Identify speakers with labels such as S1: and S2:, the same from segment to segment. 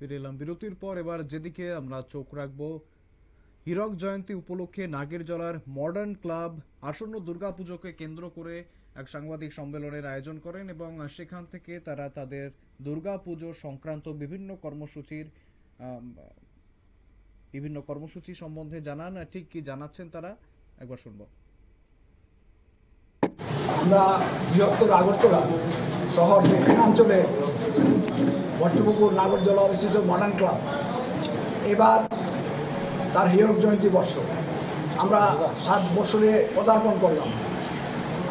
S1: ফিরে এলাম বিরতির পর। এবার যেদিকে আমরা চোখ রাখবো, হীরক জয়ন্তী উপলক্ষে নাগেরজলার মডার্ন ক্লাব আসন্ন দুর্গাপুজোকে কেন্দ্র করে এক সাংবাদিক সম্মেলনের আয়োজন করেন এবং সেখান থেকে তারা তাদের দুর্গাপুজো সংক্রান্ত বিভিন্ন কর্মসূচি সম্বন্ধে জানান। ঠিক কি জানাচ্ছেন তারা, একবার শুনবো।
S2: আমরা বৃহত্তর আগরতলা শহর দক্ষিণাঞ্চলে ভট্টপুকুর নাগরজলা অবস্থিত মডার্ন ক্লাব এবার তার হীরক জয়ন্তী বর্ষ আমরা 7 বছরে পদার্পণ করলাম।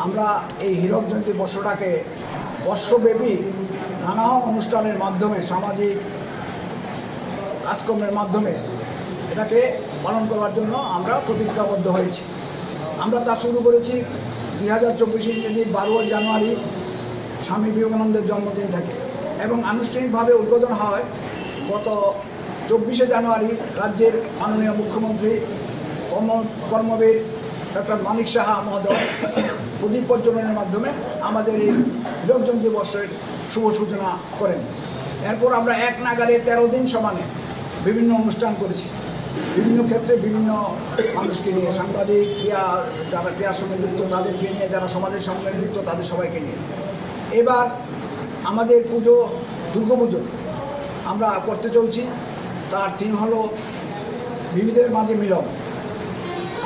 S2: আমরা এই হীরক জয়ন্তী বর্ষটাকে বর্ষব্যাপী নানা অনুষ্ঠানের মাধ্যমে, সামাজিক কাজকর্মের মাধ্যমে এটাকে পালন করার জন্য আমরা প্রতিজ্ঞাবদ্ধ হয়েছি। আমরা তা শুরু করেছি 2024 ইংরেজি 12 জানুয়ারি স্বামী বিবেকানন্দের জন্মদিন থেকে এবং আনুষ্ঠানিকভাবে উদ্বোধন হয় গত 24 জানুয়ারি রাজ্যের মাননীয় মুখ্যমন্ত্রী কর্মবীর ডক্টর মানিক সাহা মহোদয় প্রদীপ প্রজ্বলনের মাধ্যমে আমাদের এই হীরক জয়ন্তী বর্ষের শুভ সূচনা করেন। এরপর আমরা এক নাগারে 13 দিন সমানে বিভিন্ন অনুষ্ঠান করেছি, বিভিন্ন ক্ষেত্রে বিভিন্ন মানুষকে নিয়ে, সাংবাদিক, যারা ক্রীড়ার সঙ্গে যুক্ত তাদেরকে নিয়ে, যারা সমাজের সঙ্গে যুক্ত তাদের সবাইকে নিয়ে। এবার আমাদের পুজো দুর্গাপুজো আমরা করতে চলছি, তার থিম হলো বিবিধের মাঝে মিলন।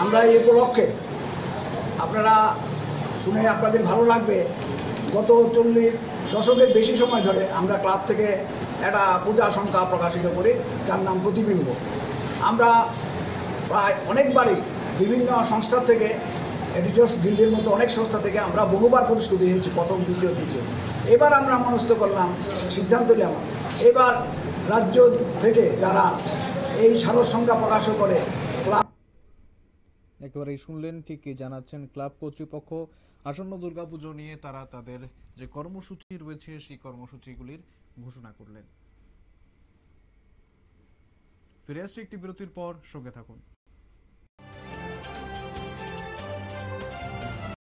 S2: আমরা এই উপলক্ষে, আপনারা শুনে আপনাদের ভালো লাগবে, গত 40 দশকের বেশি সময় ধরে আমরা ক্লাব থেকে একটা পূজা সংখ্যা প্রকাশিত করি, যার নাম প্রতিবিম্ব। আমরা প্রায় অনেকবারই বিভিন্ন সংস্থা থেকে, এডিটর্স গিল্ডের মতো অনেক সংস্থা থেকে আমরা বহুবার পুরস্কৃত হয়েছি, প্রথম, দ্বিতীয়, তৃতীয়। এবার আমরা মনস্থ করলাম, সিদ্ধান্ত নিলাম, এবার রাজ্য থেকে যারা এই সারস সংখ্যা প্রকাশ করে ক্লাব,
S1: একেবারেই শুনলেন, ঠিক কি জানাচ্ছেন ক্লাব কর্তৃপক্ষ আসন্ন দুর্গাপুজো নিয়ে তারা তাদের যে কর্মসূচি রয়েছে সেই কর্মসূচিগুলির ঘোষণা করলেন। ফিরে আসছি একটি বিরতির পর, সঙ্গে থাকুন।